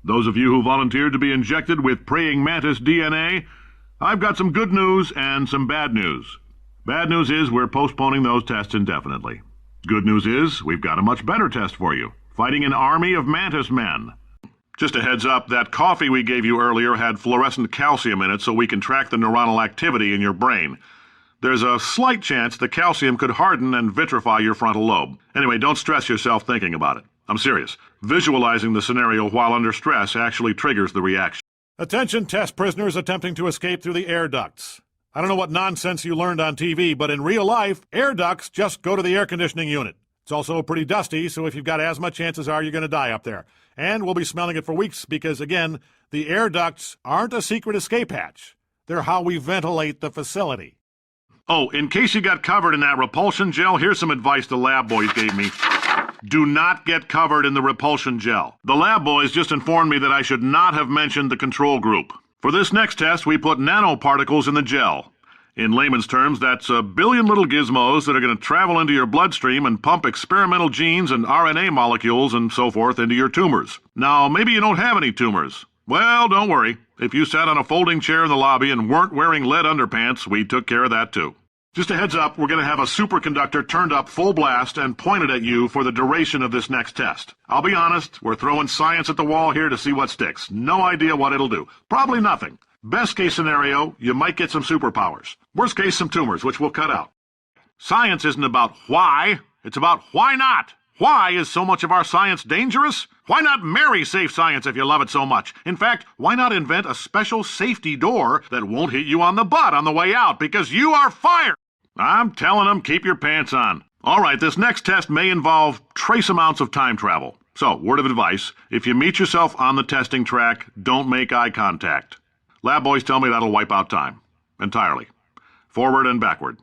Those of you who volunteered to be injected with praying mantis DNA, I've got some good news and some bad news. Bad news is we're postponing those tests indefinitely. Good news is we've got a much better test for you, fighting an army of mantis men. Just a heads up, that coffee we gave you earlier had fluorescent calcium in it so we can track the neuronal activity in your brain. There's a slight chance the calcium could harden and vitrify your frontal lobe. Anyway, don't stress yourself thinking about it. I'm serious. Visualizing the scenario while under stress actually triggers the reaction. Attention test prisoners attempting to escape through the air ducts. I don't know what nonsense you learned on TV, but in real life, air ducts just go to the air conditioning unit. It's also pretty dusty, so if you've got asthma, chances are you're going to die up there. And we'll be smelling it for weeks because, again, the air ducts aren't a secret escape hatch. They're how we ventilate the facility. Oh, in case you got covered in that repulsion gel, here's some advice the lab boys gave me. Do not get covered in the repulsion gel. The lab boys just informed me that I should not have mentioned the control group. For this next test, we put nanoparticles in the gel. In layman's terms, that's a billion little gizmos that are going to travel into your bloodstream and pump experimental genes and RNA molecules and so forth into your tumors. Now, maybe you don't have any tumors. Well, don't worry. If you sat on a folding chair in the lobby and weren't wearing lead underpants, we took care of that too. Just a heads up, we're going to have a superconductor turned up full blast and pointed at you for the duration of this next test. I'll be honest, we're throwing science at the wall here to see what sticks. No idea what it'll do. Probably nothing. Best case scenario, you might get some superpowers. Worst case, some tumors, which we'll cut out. Science isn't about why, it's about why not. Why is so much of our science dangerous? Why not marry safe science if you love it so much? In fact, why not invent a special safety door that won't hit you on the butt on the way out because you are fired? I'm telling them, keep your pants on. All right, this next test may involve trace amounts of time travel. So, word of advice, if you meet yourself on the testing track, don't make eye contact. Lab boys tell me that'll wipe out time. Entirely. Forward and backward.